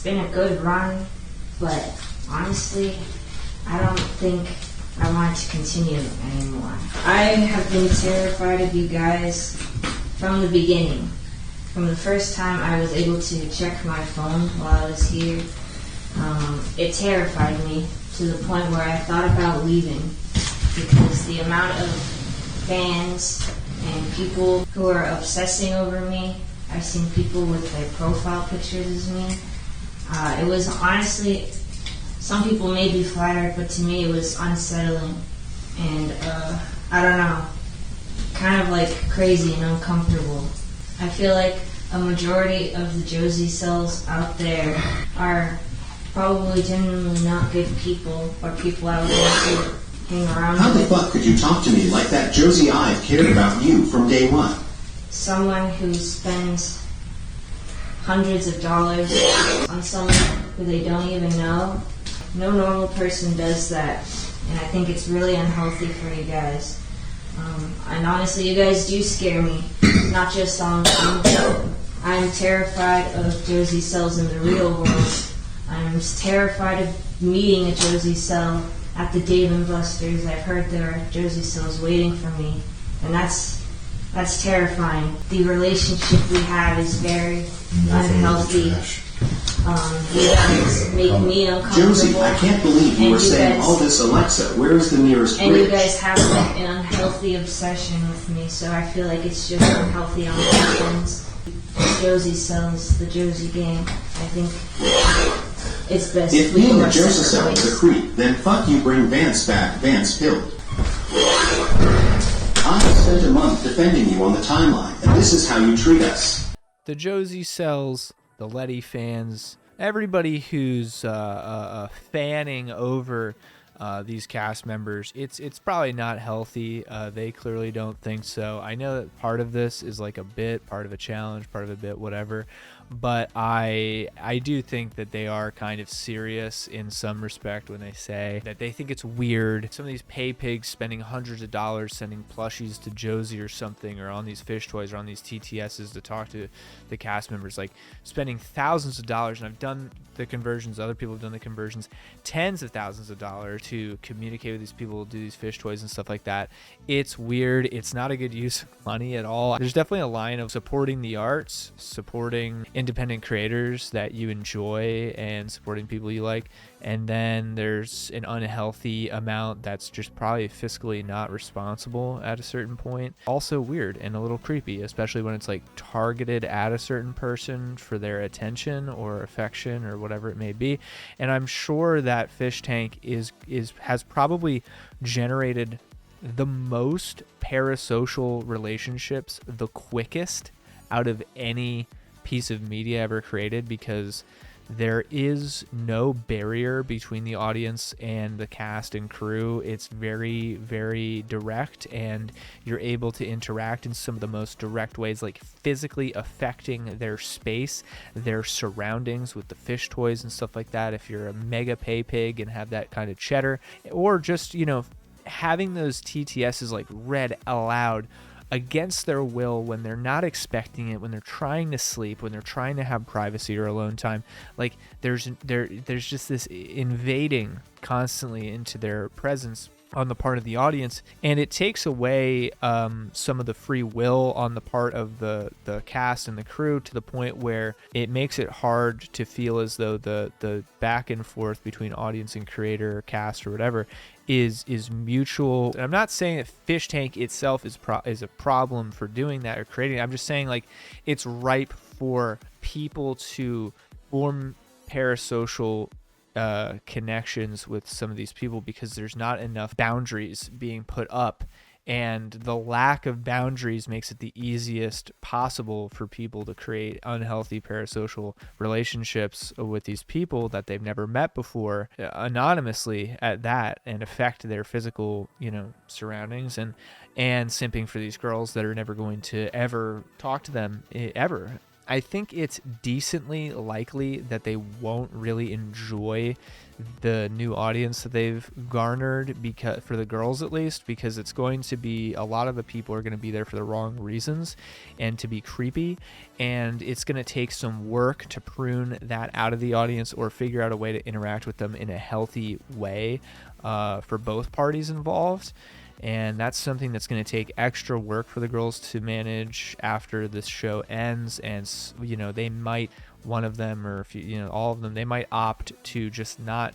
It's been a good run, but honestly, I don't think I want to continue anymore. I have been terrified of you guys from the beginning. From the first time I was able to check my phone while I was here, it terrified me to the point where I thought about leaving, because the amount of fans and people who are obsessing over me, I've seen people with their profile pictures as me. It was honestly, some people may be flattered, but to me it was unsettling and, I don't know, kind of like crazy and uncomfortable. I feel like a majority of the Josiecells out there are probably genuinely not good people, or people I would want to hang around How with. the fuck could you talk to me like that? Josie, I've cared about you from day one. Someone who spends hundreds of dollars on someone who they don't even know. No normal person does that, and I think it's really unhealthy for you guys. And honestly, you guys do scare me, not just on the show. I'm terrified of Josiecells in the real world. I'm terrified of meeting a Josiecell at the Dave & Buster's. I've heard there are Josiecells waiting for me, and that's terrifying. The relationship we have is very unhealthy. You guys make me uncomfortable. Josie, I can't believe you were saying all this, Alexa. Where is the nearest bridge? And you guys have like an unhealthy obsession with me, so I feel like it's just unhealthy on both ends. Josiecells, the Josie gang. I think it's best if we being go a our separate Josiecell ways. is a creep, then fuck you, bring Vance back. Vance killed. I spent a month defending you on the timeline, and this is how you treat us. The Josiecells, the Letty fans, everybody who's fanning over these cast members, it's probably not healthy. They clearly don't think so. I know that part of this is like a bit, part of a challenge, part of a bit, whatever. But I do think that they are kind of serious in some respect when they say that they think it's weird. Some of these pay pigs spending hundreds of dollars sending plushies to Josie or something, or on these fish toys or on these TTSs to talk to the cast members, like spending thousands of dollars. And I've done the conversions, other people have done the conversions, tens of thousands of dollars to communicate with these people, do these fish toys and stuff like that. It's weird. It's not a good use of money at all. There's definitely a line of supporting the arts, supporting independent creators that you enjoy, and supporting people you like. And then there's an unhealthy amount that's just probably fiscally not responsible at a certain point. Also weird and a little creepy, especially when it's like targeted at a certain person for their attention or affection or whatever it may be. And I'm sure that Fishtank has probably generated the most parasocial relationships the quickest out of any piece of media ever created, because there is no barrier between the audience and the cast and crew. It's very, very direct, and you're able to interact in some of the most direct ways, like physically affecting their space, their surroundings with the fish toys and stuff like that. If you're a mega pay pig and have that kind of cheddar, or just, having those TTSs like read aloud against their will when they're not expecting it, when they're trying to sleep, when they're trying to have privacy or alone time. Like there's just this invading constantly into their presence on the part of the audience, and it takes away some of the free will on the part of the cast and the crew, to the point where it makes it hard to feel as though the back and forth between audience and creator, cast, or whatever is mutual. And I'm not saying that Fishtank itself is a problem for doing that or creating it. I'm just saying, like, it's ripe for people to form parasocial connections with some of these people, because there's not enough boundaries being put up, and the lack of boundaries makes it the easiest possible for people to create unhealthy parasocial relationships with these people that they've never met before, anonymously at that, and affect their physical surroundings, and simping for these girls that are never going to ever talk to them ever. I think it's decently likely that they won't really enjoy the new audience that they've garnered, because for the girls at least, because it's going to be, a lot of the people are going to be there for the wrong reasons and to be creepy, and it's going to take some work to prune that out of the audience or figure out a way to interact with them in a healthy way for both parties involved. And that's something that's going to take extra work for the girls to manage after this show ends. And, you know, they might, one of them, or if you know, all of them, they might opt to just not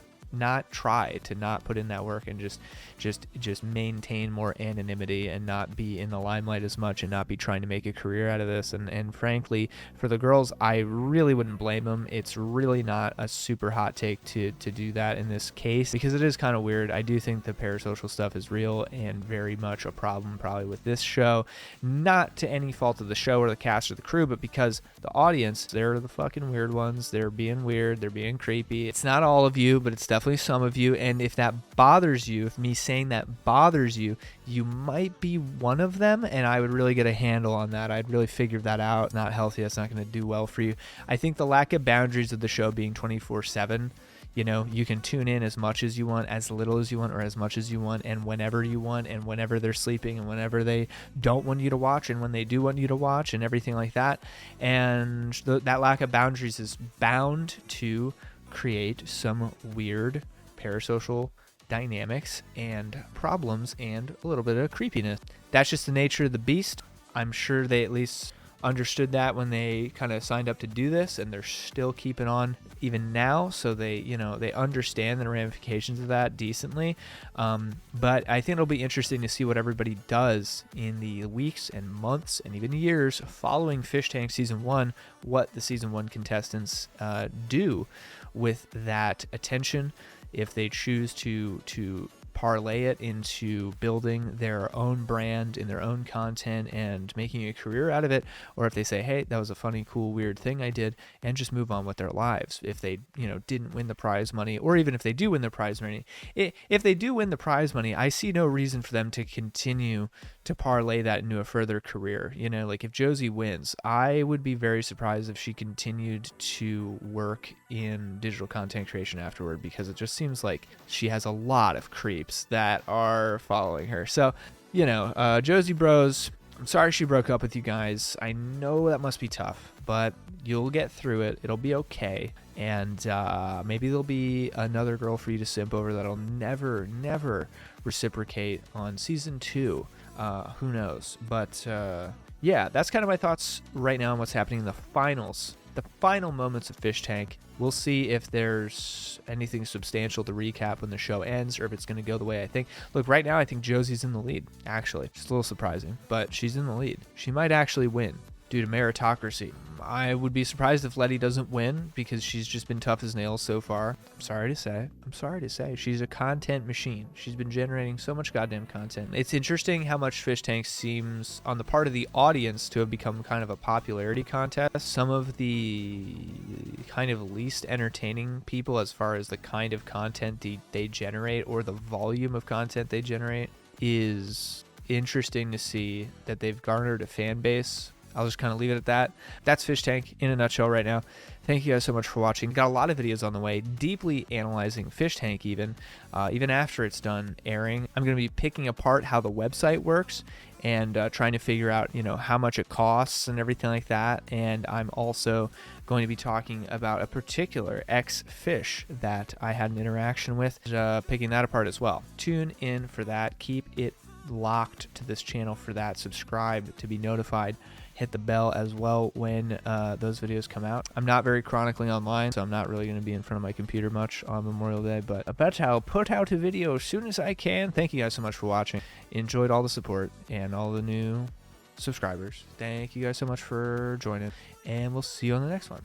try to not put in that work and just maintain more anonymity and not be in the limelight as much and not be trying to make a career out of this. And frankly, for the girls, I really wouldn't blame them. It's really not a super hot take to do that in this case, because it is kind of weird. I do think the parasocial stuff is real and very much a problem probably with this show, not to any fault of the show or the cast or the crew, but because the audience, they're the fucking weird ones. They're being weird, they're being creepy. It's not all of you, but it's definitely some of you. And if that bothers you, if me saying that bothers you, you might be one of them, and I would really get a handle on that. I'd really figure that out. Not healthy. That's not going to do well for you. I think the lack of boundaries of the show being 24/7, you know, you can tune in as much as you want, as little as you want, or as much as you want, and whenever you want, and whenever they're sleeping, and whenever they don't want you to watch, and when they do want you to watch, and everything like that. And that lack of boundaries is bound to create some weird parasocial dynamics and problems and a little bit of creepiness. That's just the nature of the beast. I'm sure they at least understood that when they kind of signed up to do this, and they're still keeping on even now, so they, you know, they understand the ramifications of that decently. But I think it'll be interesting to see what everybody does in the weeks and months and even years following Fishtank season 1, what the season 1 contestants do with that attention, if they choose to parlay it into building their own brand in their own content and making a career out of it, or if they say, hey, that was a funny, cool, weird thing I did, and just move on with their lives. If they, you know, didn't win the prize money, or even if they do win the prize money, if they do win the prize money, I see no reason for them to continue to parlay that into a further career. You know, like if Josie wins, I would be very surprised if she continued to work in digital content creation afterward, because it just seems like she has a lot of creeps that are following her. So, you know, Josiebros, I'm sorry she broke up with you guys. I know that must be tough, but you'll get through it. It'll be okay. And maybe there'll be another girl for you to simp over that'll never reciprocate on season 2. Who knows? But yeah, that's kind of my thoughts right now on what's happening in the finals. The final moments of Fishtank. We'll see if there's anything substantial to recap when the show ends, or if it's going to go the way I think. Look, right now I think Josie's in the lead, actually. It's a little surprising, but she's in the lead. She might actually win due to meritocracy. I would be surprised if Letty doesn't win, because she's just been tough as nails so far. I'm sorry to say. She's a content machine. She's been generating so much goddamn content. It's interesting how much Fishtank seems, on the part of the audience, to have become kind of a popularity contest. Some of the kind of least entertaining people, as far as the kind of content they generate or the volume of content they generate, is interesting to see that they've garnered a fan base. I'll just kind of leave it at that. That's Fishtank in a nutshell right now. Thank you guys so much for watching. Got a lot of videos on the way, deeply analyzing Fishtank even after it's done airing. I'm going to be picking apart how the website works and trying to figure out, you know, how much it costs and everything like that. And I'm also going to be talking about a particular ex-fish that I had an interaction with, picking that apart as well. Tune in for that. Keep it locked to this channel for that. Subscribe to be notified. Hit the bell as well when those videos come out. I'm not very chronically online, so I'm not really going to be in front of my computer much on Memorial Day, but I bet I'll put out a video as soon as I can. Thank you guys so much for watching. Enjoyed all the support and all the new subscribers. Thank you guys so much for joining, and we'll see you on the next one.